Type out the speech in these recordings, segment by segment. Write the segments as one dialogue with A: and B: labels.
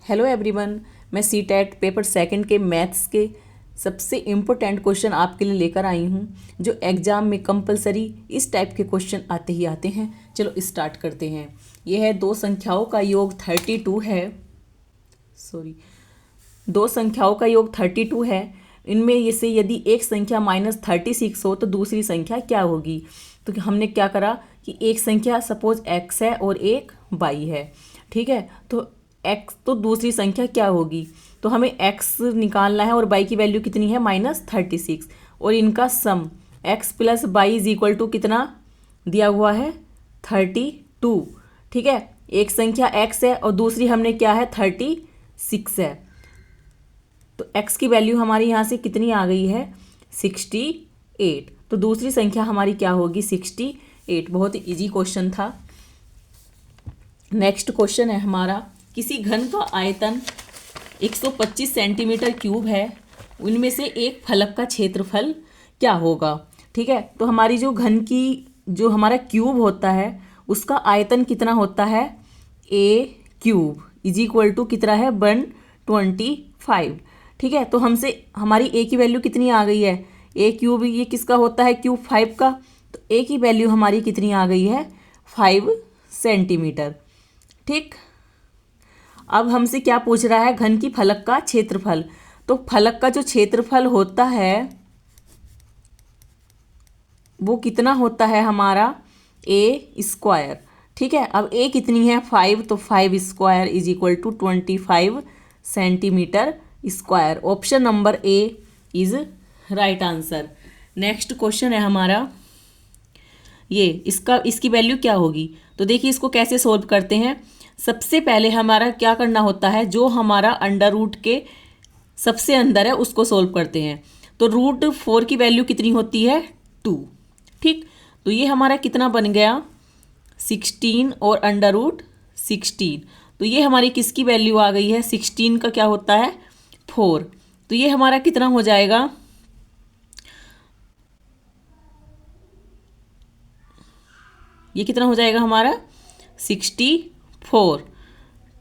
A: Hello everyone, मैं CTET paper second के maths के सबसे इम्पोर्टेंट क्वेश्चन आपके लिए लेकर आई हूँ, जो एग्ज़ाम में कंपलसरी इस टाइप के क्वेश्चन आते ही आते हैं। चलो स्टार्ट करते हैं। यह है दो संख्याओं का योग 32 है। दो संख्याओं का योग 32 है। इनमें ये से यदि एक संख्या -36 हो तो दूसरी संख्या क्या होगी। तो हमने क्या करा कि एक संख्या सपोज x है और एक y है, ठीक है। तो x तो दूसरी संख्या क्या होगी, तो हमें x निकालना है और y की वैल्यू कितनी है -36, और इनका sum x plus y is equal to कितना दिया हुआ है 32, ठीक है। एक संख्या x है और दूसरी हमने क्या है 36 है, तो x की वैल्यू हमारी यहाँ से कितनी आ गई है 68। तो दूसरी संख्या हमारी क्या होगी 68। बहुत ही इजी क्वेश्चन था। नेक्स्ट क्वेश्चन है हमारा, किसी घन का आयतन 125 सेंटीमीटर क्यूब है, उनमें से एक फलक का क्षेत्रफल क्या होगा, ठीक है। तो हमारी जो घन की जो हमारा क्यूब होता है उसका आयतन कितना होता है ए क्यूब इज इक्वल टू कितना है 125, ठीक है। तो हमसे हमारी ए की वैल्यू कितनी आ गई है, ए क्यूब ये किसका होता है क्यूब 5 का, तो ए की वैल्यू हमारी कितनी आ गई है 5 सेंटीमीटर, ठीक। अब हमसे क्या पूछ रहा है घन की फलक का क्षेत्रफल। तो फलक का जो क्षेत्रफल होता है वो कितना होता है हमारा ए स्क्वायर, ठीक है। अब ए कितनी है 5, तो 5 square is equal to 25 centimetre square. Option number A is right answer. Next question है हमारा, ये इसकी वैल्यू क्या होगी। तो देखिए इसको कैसे सोल्व करते हैं। सबसे पहले हमारा क्या करना होता है, जो हमारा अंडर रूट के सबसे अंदर है उसको सोल्व करते हैं। तो √4 की वैल्यू कितनी होती है 2, ठीक। तो ये हमारा कितना बन गया 16 और √16। तो ये हमारी किसकी वैल्यू आ गई है 16 का क्या होता है 4। तो ये हमारा कितना हो जाएगा, ये कितना हो जाएगा हमारा 64,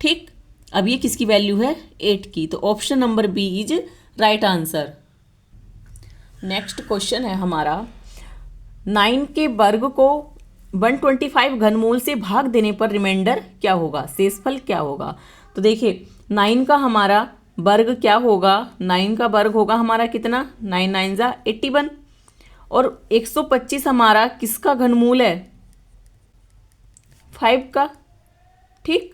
A: ठीक। अब ये किसकी वैल्यू है 8 की, तो option number B is right answer. Next question है हमारा, 9 के वर्ग को 125 घनमूल से भाग देने पर रिमाइंडर क्या होगा, शेषफल क्या होगा। तो देखिए 9 का हमारा वर्ग क्या होगा, 9 का वर्ग होगा हमारा कितना 9 9 जा 81, और 125 हमारा किसका घनमूल है 5 का, ठीक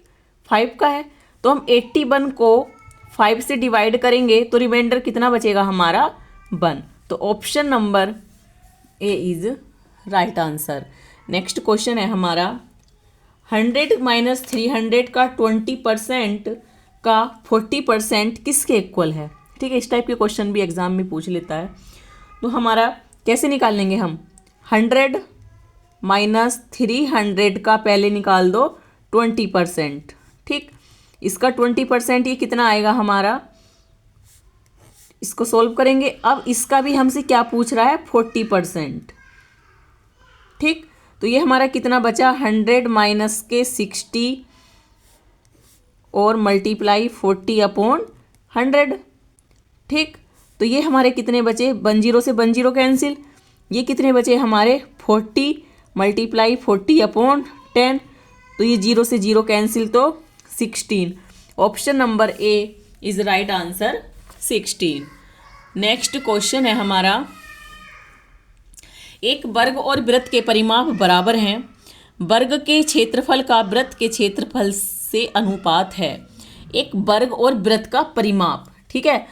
A: 5 का है। तो हम 81 को 5 से डिवाइड करेंगे तो रिमाइंडर कितना बचेगा हमारा 1। तो option number A is right answer. Next question है हमारा, 100 माइनस 300 का 20% का 40% किसके इक्वल है, ठीक है। इस टाइप के क्वेश्चन भी एग्जाम में पूछ लेता है। तो हमारा कैसे निकाल लेंगे हम, 100 माइनस 300 का पहले निकाल दो 20%, ठीक। इसका 20% ये कितना आएगा हमारा, इसको सोल्व करेंगे। अब इसका भी हमसे क्या पूछ रहा है 40%, ठीक। तो ये हमारा कितना बचा 100 माइनस के 60 और मल्टीप्लाई 40/100, ठीक। तो ये हमारे कितने बचे 10 से 10 कैंसिल, ये कितने बचे हमारे 40 मल्टीप्लाई 40/10, तो ये 0 से 0 कैंसिल तो 16। Option number A is right answer 16। Next question है हमारा, एक वर्ग और वृत्त के परिमाप बराबर हैं, वर्ग के क्षेत्रफल का वृत्त के क्षेत्रफल से अनुपात है। एक वर्ग और वृत्त का परिमाप, ठीक है।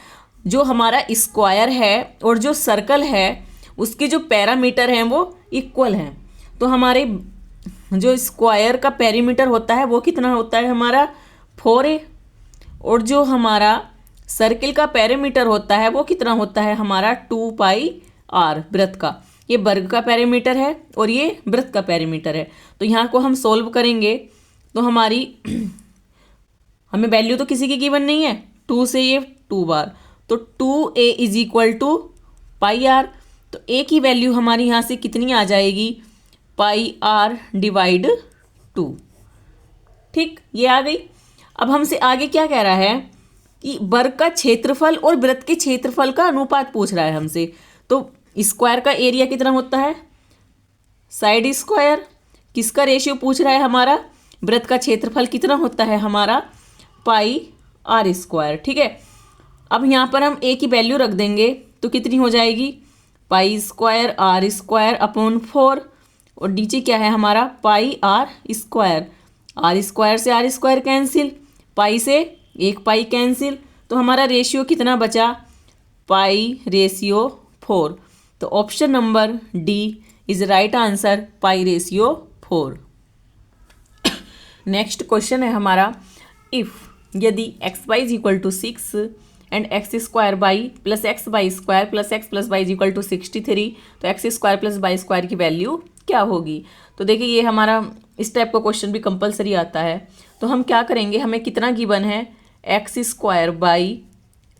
A: जो हमारा स्क्वायर है और जो सर्कल है उसके जो पैरामीटर हैं वो इक्वल हैं। तो हमारे जो स्क्वायर का पेरीमीटर होता है वो कितना होता है हमारा 4a, और जो हमारा सर्किल का पेरीमीटर होता है वो कितना होता है हमारा 2πr। वृत्त का ये वर्ग का पेरीमीटर है और ये वृत्त का पेरीमीटर है। तो यहाँ को हम सोल्व करेंगे तो हमारी हमें वैल्यू तो किसी की गिवन नहीं है, 2 से ये 2 बार, तो 2a is equal to πr। तो a की वैल्यू हमारी यहाँ से कितनी आ जाएगी πr/2, ठीक, ये आ गई। अब हमसे आगे क्या कह रहा है कि वर्ग का क्षेत्रफल और वृत्त के क्षेत्रफल का अनुपात पूछ रहा है हमसे। तो स्क्वायर का एरिया कितना होता है, साइड स्क्वायर। किसका रेशियो पूछ रहा है हमारा, वृत्त का क्षेत्रफल कितना होता है हमारा, पाई आर स्क्वायर। ठीक है, अब यहाँ पर हम ए की वैल्यू रख देंगे तो कितनी हो जाएगी, pi square r square upon 4, और नीचे क्या है हमारा, pi r square. R square से आर स्क्वायर कैंसिल, पाई से एक पाई कैंसिल, तो हमारा रेशियो कितना बचा, पाई रेशियो 4। तो option number D is right answer, pi ratio 4। Next question है हमारा, इफ यदि x y is equal to 6 and x square y plus x y square plus x plus y is equal to 63, तो x square plus y square की value क्या होगी। तो देखिए ये हमारा इस टाइप का क्वेश्चन भी कंपलसरी आता है। तो हम क्या करेंगे, हमें कितना गिवन है, x square y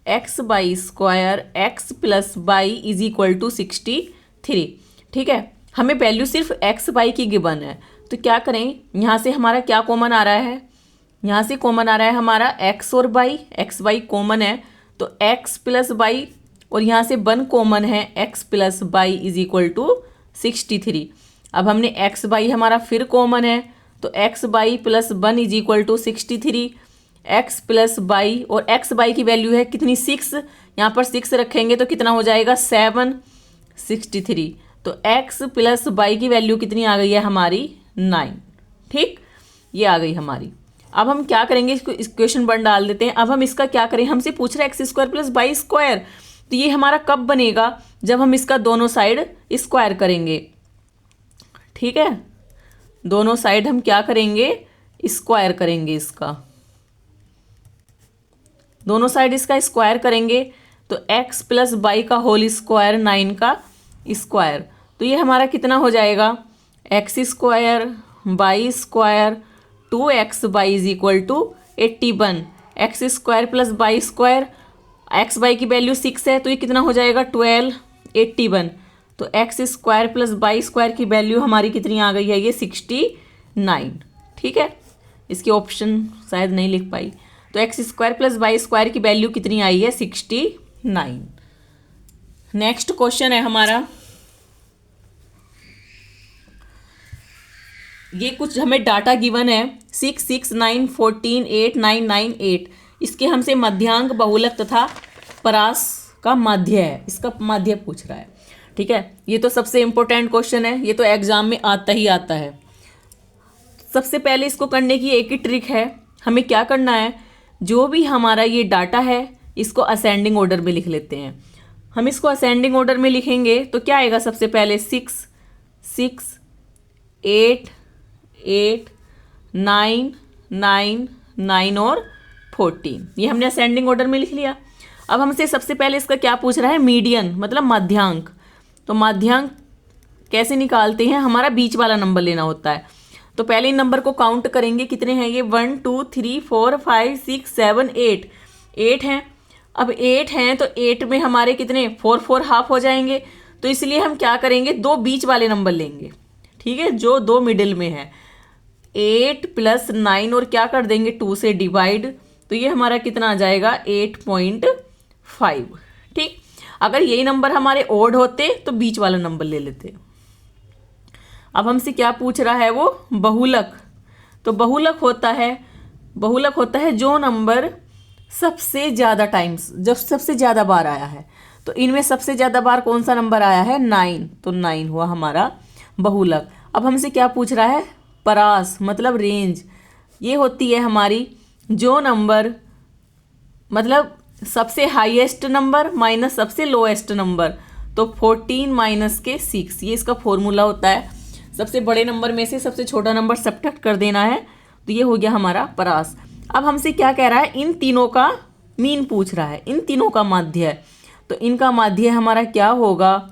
A: x y square x plus y is equal to 63। ठीक है, हमें वैल्यू सिर्फ एक्स बाई की गिवन है। तो क्या करें, यहाँ से हमारा क्या कॉमन आ रहा है, यहाँ से कॉमन आ रहा है हमारा एक्स और बाई, एक्स बाई कॉमन है तो एक्स प्लस बाई, और यहाँ से 1 कॉमन है, x plus y is equal to 63। अब हमने एक्स बाई हमारा फिर कॉमन है तो x y plus 1 is equal to 63, x plus y, और एक्स बाई की वैल्यू है कितनी, 6, यहाँ पर 6 रखेंगे तो कितना हो जाएगा 7, 63। तो एक्स प्लस बाई की वैल्यू कितनी आ गई है हमारी 9। ठीक, ये आ गई हमारी। अब हम क्या करेंगे, इसको इक्वेशन 1 डाल देते हैं। अब हम इसका क्या करें, हमसे पूछ रहा है x square plus y square, तो ये हमारा कब बनेगा, जब हम इसका दोनों साइड स्क्वायर करेंगे। ठीक है, दोनों साइड हम क्या करेंगे, स्क्वायर करेंगे, इसका दोनों साइड इसका स्क्वायर करेंगे तो एक्स प्लस बाई का होल स्क्वायर 9 का स्क्वायर, तो ये हमारा कितना हो जाएगा, x square y square 2x y is equal to 81। X square plus y square, x y की वैल्यू 6 है तो ये कितना हो जाएगा 12, 81। तो x square plus y square की वैल्यू हमारी कितनी आ गई है, ये 69। ठीक है, इसकी ऑप्शन शायद नहीं लिख पाई। तो x square plus y square की वैल्यू कितनी आई है, 69। नेक्स्ट क्वेश्चन है हमारा, ये कुछ हमें डाटा गिवन है 6, 6, 9, 14, 8, 9, 9, 8। इसके हमसे मध्यांक, बहुलक तथा परास का माध्य है, इसका माध्य पूछ रहा है। ठीक है, ये तो सबसे इम्पोर्टेंट क्वेश्चन है, ये तो एग्जाम में आता ही आता है। सबसे पहले इसको करने की एक ही ट्रिक है, हमें क्या करना है, जो भी हमारा ये डाटा है इसको असेंडिंग ऑर्डर में लिख लेते हैं। हम इसको असेंडिंग ऑर्डर में लिखेंगे तो क्या आएगा, सबसे पहले 6, 6, 8, 8, 9, 9, 9 और 14, ये हमने असेंडिंग ऑर्डर में लिख लिया। अब हमसे सबसे पहले इसका क्या पूछ रहा है, मीडियन मतलब माध्यांक। तो माध्यांक कैसे निकालते हैं, हमारा बीच वाला नंबर लेना होता है। तो पहले इन नंबर को काउंट करेंगे, कितने हैं ये, 1, 2, 3, 4, 5, 6, 7, 8, 8 हैं। अब 8 हैं तो 8 में हमारे कितने 4, 4 हाफ हो जाएंगे, तो इसलिए हम क्या करेंगे, 2 बीच वाले नंबर लेंगे। ठीक है, जो 2 मिडिल में है, 8 प्लस 9 और क्या कर देंगे 2 से डिवाइड, तो ये हमारा कितना आ जाएगा 8.5। ठीक, अगर यही नंबर हमारे ओड होते तो बीच वाला नंबर ले लेते। अब हमसे क्या पूछ रहा है, वो बहुलक। तो बहुलक होता है जो नंबर सबसे ज़्यादा टाइम्स, जब सबसे ज़्यादा बार आया है। तो इनमें सबसे ज़्यादा बार कौन सा नंबर आया है, 9, तो 9 हुआ हमारा बहुलक। अब हमसे क्या पूछ रहा है, परास मतलब रेंज। ये होती है हमारी जो नंबर मतलब सबसे हाईएस्ट नंबर माइनस सबसे लोएस्ट नंबर, तो 14 माइनस के 6, ये इसका फॉर्मूला होता है। सबसे बड़े नंबर में से सबसे छोटा नंबर सब्ट्रैक्ट कर देना है, तो ये हो गया हमारा परास। अब हमसे क्या कह रहा है, इन तीनों का मीन पूछ रहा है, इन तीनों का माध्य है। तो इनका माध्य हमारा क्या होगा,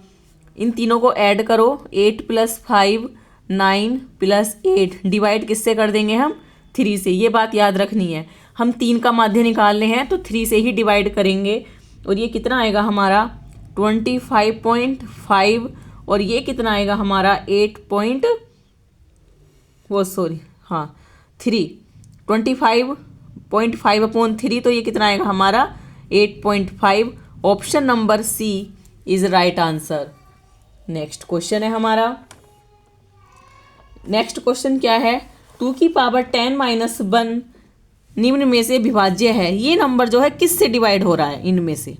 A: इन तीनों को ऐड करो, 8 + 5, 9 + 8, डिवाइड किससे कर देंगे हम, 3 से। ये बात याद रखनी है, हम 3 का माध्य निकालने हैं तो 3 से ही डिवाइड करेंगे, और ये कितना आएगा हमारा 25.5, और ये कितना आएगा हमारा 3, 25 0.5/3, तो ये कितना आएगा हमारा 8.5। Option number C is right answer. Next question है हमारा। नेक्स्ट क्वेश्चन क्या है, 2 की पावर 10 माइनस 1 निम्न में से विभाज्य है। ये नंबर जो है किस से डिवाइड हो रहा है इनमें से,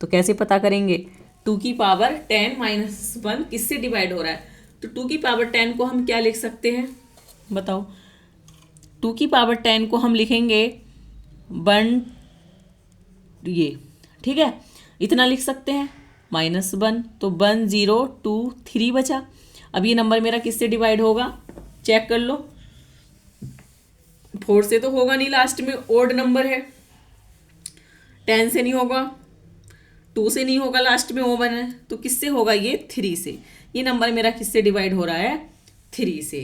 A: तो कैसे पता करेंगे। 2 की पावर 10 माइनस 1 किससे डिवाइड हो रहा है, तो 2 की पावर 10 को हम क्या लिख सकते हैं बताओ। 2 की पावर 10 को हम लिखेंगे 1, ये ठीक है, इतना लिख सकते हैं -1, तो 1 0 2 3 बचा। अब ये नंबर मेरा किससे डिवाइड होगा, चेक कर लो। 4 से तो होगा नहीं, लास्ट में ओड नंबर है। 10 से नहीं होगा, 2 से नहीं होगा, लास्ट में ओवन है, तो किससे होगा ये 3 से। ये नंबर मेरा किससे डिवाइड हो रहा है 3 से।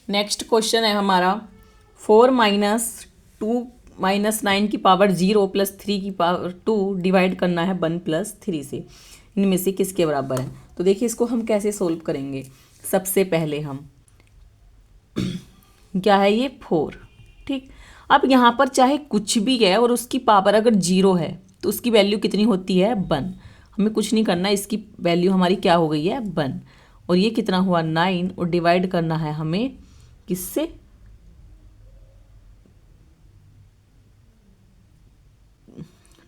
A: नेक्स्ट क्वेश्चन है हमारा 4 माइनस 2 माइनस 9 की पावर 0 प्लस 3 की पावर 2 डिवाइड करना है 1 प्लस 3 से। इनमें से किसके बराबर है, तो देखिए इसको हम कैसे सोल्व करेंगे। सबसे पहले हम क्या है ये 4, ठीक। अब यहाँ पर चाहे कुछ भी है और उसकी पावर अगर 0 है तो उसकी वैल्यू कितनी होती है 1। हमें कुछ नहीं करना, इसकी वैल्यू हमारी क्या हो गई है 1। और ये कितना हुआ 9, और डिवाइड करना है हमें किससे,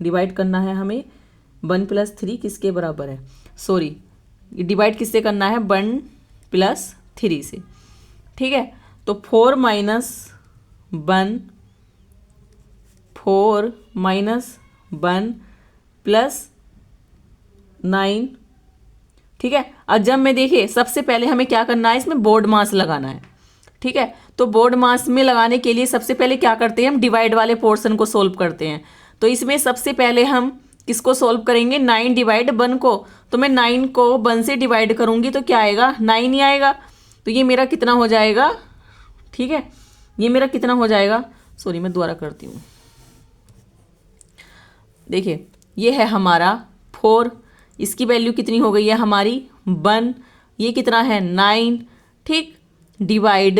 A: डिवाइड करना है हमें 1 प्लस 3 किसके बराबर है, सॉरी डिवाइड किससे करना है 1 प्लस 3 से, ठीक है। तो 4 माइनस 1 प्लस 9, ठीक है। अब जब मैं देखिए सबसे पहले हमें क्या करना है, इसमें बोर्ड मास लगाना है, ठीक है। तो बोर्ड मास में लगाने के लिए सबसे पहले क्या करते हैं हम, डिवाइड वाले पोर्शन को सोल्व करते हैं। तो इसमें सबसे पहले हम किसको सोल्व करेंगे, 9 डिवाइड 1 को। तो मैं 9 को 1 से डिवाइड करूंगी तो क्या आएगा 9 ही आएगा। तो ये मेरा कितना हो जाएगा, ठीक है, ये मेरा कितना हो जाएगा, सॉरी मैं दोबारा करती हूँ। देखिए ये है हमारा 4, इसकी वैल्यू कितनी हो गई है हमारी 1, ये कितना है 9, ठीक, डिवाइड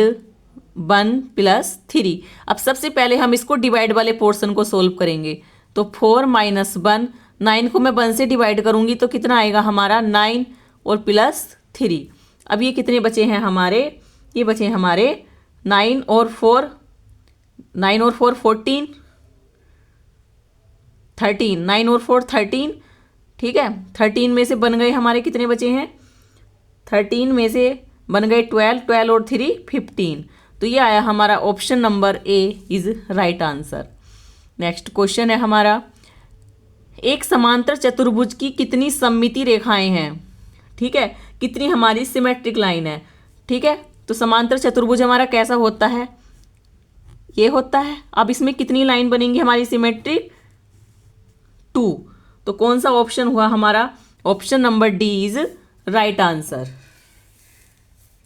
A: 1 प्लस 3। अब सबसे पहले हम इसको डिवाइड वाले पोर्शन को सोल्व करेंगे। तो 4 माइनस 1, 9 को मैं 1 से डिवाइड करूंगी तो कितना आएगा हमारा 9 और प्लस 3। अब ये कितने बचे हैं हमारे, ये बचे हमारे 9 और 4 14, 13, 9 और 4 13, ठीक है। 13 में से बन गए हमारे कितने बचे हैं, 13 में से बन गए 12 और 3 15। तो ये आया हमारा option number A is right answer. Next question है हमारा, एक समांतर चतुर्भुज की कितनी सममिति रेखाएं हैं, ठीक है, कितनी हमारी सिमेट्रिक लाइन है, ठीक है। तो समांतर चतुर्भुज हमारा कैसा होता है, ये होता है। अब इसमें कितनी लाइन बनेंगी हमारी सिमेट्रिक, 2। तो कौन सा ऑप्शन हुआ हमारा, option number D is right answer,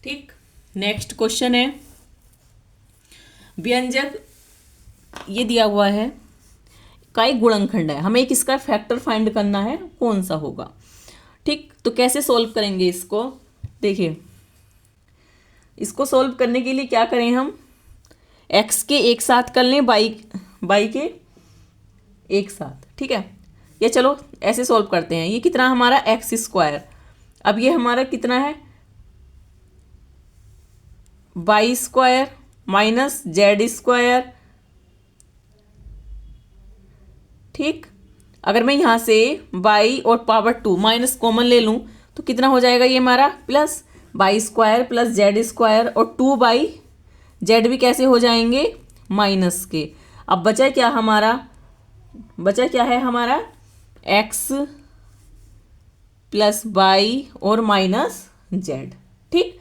A: ठीक। नेक्स्ट क्वेश्चन है, व्यंजक ये दिया हुआ है का एक गुणनखंड है, हमें एक इसका फैक्टर फाइंड करना है, कौन सा होगा, ठीक। तो कैसे सोल्व करेंगे इसको, देखिए इसको सोल्व करने के लिए क्या करें हम, x के एक साथ कर लें, y के एक साथ, ठीक है। ये चलो ऐसे सोल्व करते हैं। ये कितना हमारा x², अब ये हमारा कितना है y² माइनस z², ठीक। अगर मैं यहाँ से y और पावर 2 माइनस कॉमन ले लूँ तो कितना हो जाएगा ये हमारा प्लस y² प्लस z² और 2/z भी कैसे हो जाएंगे माइनस के। अब बचा क्या हमारा, बचा क्या है हमारा x प्लस y और माइनस z, ठीक।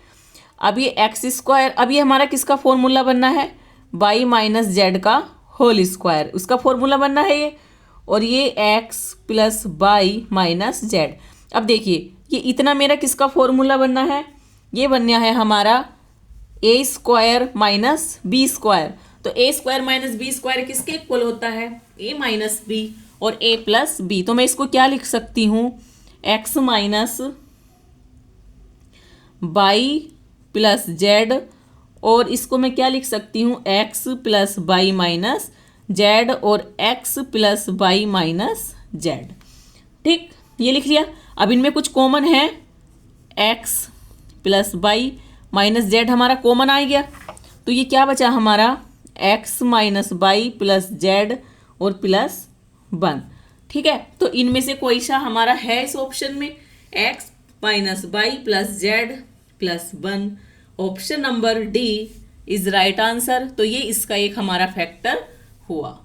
A: अब ये x², अब ये हमारा किसका फॉर्मूला बनना है, y माइनस z का होल स्क्वायर, उसका फॉर्मूला बनना है ये। और ये x plus y minus z। अब देखिए ये इतना मेरा किसका फॉर्मूला बनना है, ये बनना है हमारा a² माइनस b²। तो a² माइनस b² किसके इक्वल होता है, a माइनस b और a प्लस b। तो मैं इसको क्या लिख सकती हूँ, x minus y plus z और इसको मैं क्या लिख सकती हूँ, x plus y minus z और x plus y minus z. ठीक, ये लिख लिया। अब इनमें कुछ कॉमन है, x plus y minus z हमारा कॉमन आ गया, तो ये क्या बचा हमारा, x minus y plus z और प्लस 1। ठीक है, तो इनमें से कोई सा हमारा है इस ऑप्शन में, x minus y plus z plus 1। Option number D is right answer. तो ये इसका एक हमारा फैक्टर हुआ।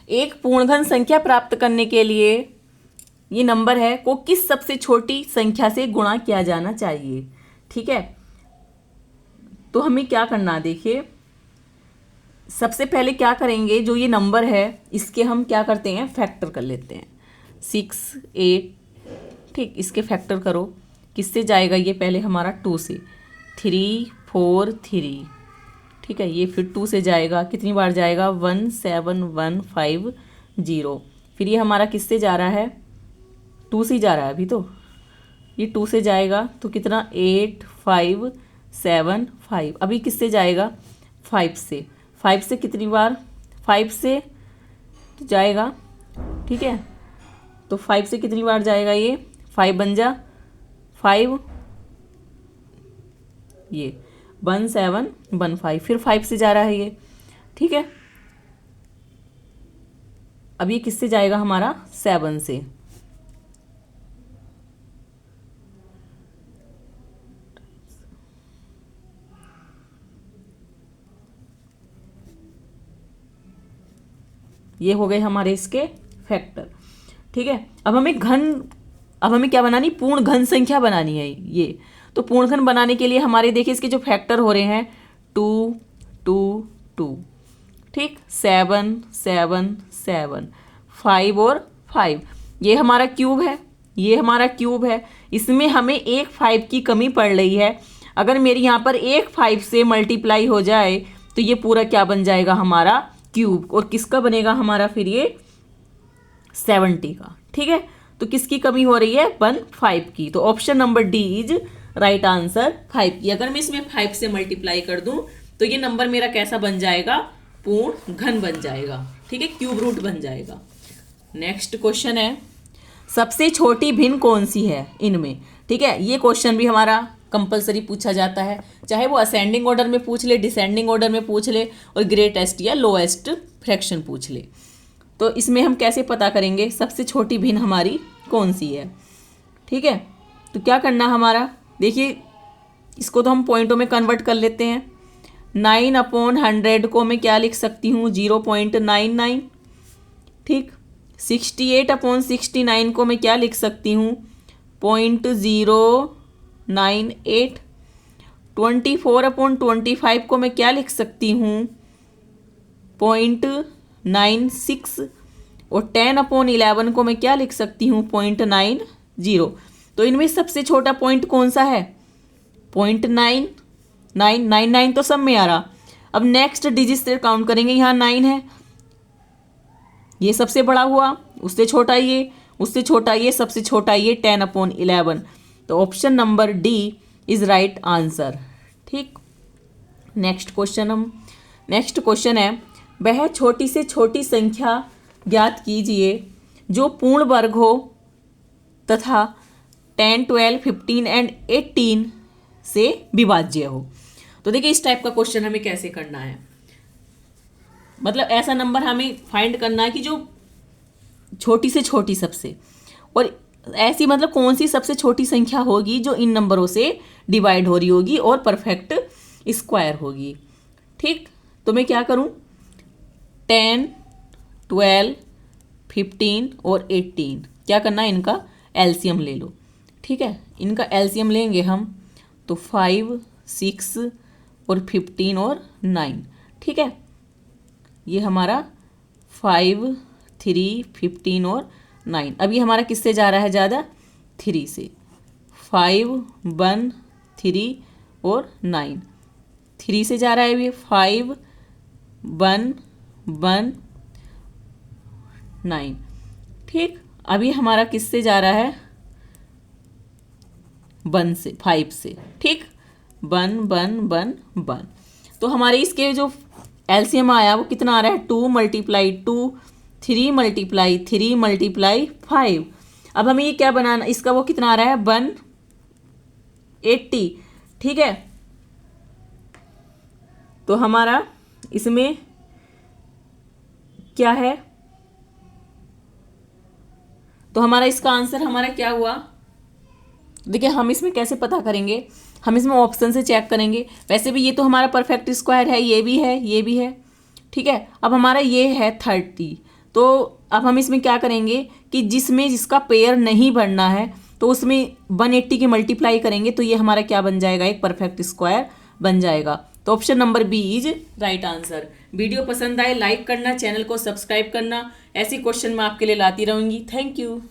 A: एक पूर्णघन संख्या प्राप्त करने के लिए ये नंबर है को किस सबसे छोटी संख्या से गुणा किया जाना चाहिए। ठीक है, तो हमें क्या करना, देखिए सबसे पहले क्या करेंगे, जो ये नंबर है इसके हम क्या करते हैं, फैक्टर कर लेते हैं। 6 8, ठीक, इसके फैक्टर करो, किससे जाएगा ये, पहले हमारा 2 से, 3 4 3, ठीक है, ये फिर 2 से जाएगा, कितनी बार जाएगा, 1 7 1 5 0। फिर ये हमारा किससे जा रहा है, 2 से जा रहा है अभी, तो ये 2 से जाएगा तो कितना, 8 5 7 5। अभी किससे जाएगा, 5 से, 5 से कितनी बार, 5 से तो जाएगा, ठीक है, तो 5 से कितनी बार जाएगा, ये 5 बन जा 5, ये 1 7 1 5, फिर 5 से जा रहा है ये, ठीक है। अब ये किससे जाएगा हमारा, 7 से, ये हो गए हमारे इसके फैक्टर। ठीक है, अब हमें क्या बनानी, पूर्ण घन संख्या बनानी है ये। तो पूर्ण घन बनाने के लिए हमारे देखिए इसके जो फैक्टर हो रहे हैं 2 2 2, ठीक, 7 7 7, 5 और 5, ये हमारा क्यूब है, ये हमारा क्यूब है। इसमें हमें एक 5 की कमी पड़ रही है। अगर मेरी यहाँ पर एक 5 से मल्टीप्लाई हो जाए तो ये पूरा क्या बन जाएगा हमारा, क्यूब। और किसका बनेगा हमारा फिर ये, 70 का। ठीक है, तो किसकी कमी हो रही है, 5 की। तो option number D is right answer, 5 की। अगर मैं इसमें 5 से मल्टीप्लाई कर दूं तो ये नंबर मेरा कैसा बन जाएगा, पूर्ण घन बन जाएगा। ठीक है, क्यूब रूट बन जाएगा। नेक्स्ट क्वेश्चन है, सबसे छोटी भिन्न कौन सी है इनमें। ठीक है, ये क्वेश्चन भी हमारा कंपलसरी पूछा जाता है, चाहे वो असेंडिंग ऑर्डर में पूछ ले, डिसेंडिंग ऑर्डर में पूछ ले, और ग्रेटेस्ट या लोएस्ट फ्रैक्शन पूछ ले। तो इसमें हम कैसे पता करेंगे सबसे छोटी भिन्न हमारी कौन सी है। ठीक है, तो क्या करना हमारा, देखिए इसको तो हम पॉइंटों में कन्वर्ट कर लेते हैं। 9/100 को मैं क्या लिख सकती हूँ, 0.99। ठीक, 68/69 को मैं क्या लिख सकती हूँ, 0.098। 24/25 को मैं क्या लिख सकती हूँ, 0.96। और 10/11 को मैं क्या लिख सकती हूँ, 0.90। तो इनमें सबसे छोटा पॉइंट कौन सा है, 0.99 तो सब में आ रहा। अब नेक्स्ट डिजिट से काउंट करेंगे, यहाँ 9 है, ये सबसे बड़ा हुआ, उससे छोटा ये, उससे छोटा ये, सबसे छोटा ये, 10/11। तो option number D is right answer. ठीक, नेक्स्ट क्वेश्चन है, वह छोटी से छोटी संख्या ज्ञात कीजिए जो पूर्ण वर्ग हो तथा 10 12 15 एंड 18 से विभाज्य हो। तो देखिए इस टाइप का क्वेश्चन हमें कैसे करना है, मतलब ऐसा नंबर हमें फाइंड करना है कि जो छोटी से छोटी सबसे, और ऐसी मतलब कौन सी सबसे छोटी संख्या होगी जो इन नंबरों से डिवाइड हो रही होगी और परफेक्ट स्क्वायर होगी। ठीक, तो मैं क्या करूं, 10 12 15 और 18 क्या करना है, इनका एलसीएम ले लो। ठीक है, इनका एलसीएम लेंगे हम तो 5 6 और 15 और 9। ठीक है, ये हमारा 5 3 15 और 9। अब ये हमारा किससे जा रहा है ज़्यादा, 3 से, 5 1 3 और 9, 3 से जा रहा है ये, 5 1 1 9। ठीक, अभी हमारा किससे जा रहा है, 1 से, 5 से। ठीक, 1 1 1 1। तो हमारे इसके जो एलसीएम आया वो कितना आ रहा है 2 × 2 3 × 3 × 5। अब हमें ये क्या बनाना, इसका वो कितना आ रहा है 180। ठीक है, तो हमारा इसमें क्या है, तो हमारा इसका आंसर हमारा क्या हुआ। देखिए हम इसमें कैसे पता करेंगे, हम इसमें ऑप्शन से चेक करेंगे। वैसे भी ये तो हमारा परफेक्ट स्क्वायर है, ये भी है, ये भी है। ठीक है, अब हमारा ये है 30। तो अब हम इसमें क्या करेंगे कि जिसका पेयर नहीं बनना है तो उसमें 180 की मल्टीप्लाई करेंगे, तो ये हमारा क्या बन जाएगा, एक परफेक्ट स्क्वायर बन जाएगा। तो option number B is right answer. Video पसंद आए लाइक करना, चैनल को सब्सक्राइब करना। ऐसे क्वेश्चन मैं आपके लिए लाती रहूंगी। Thank you.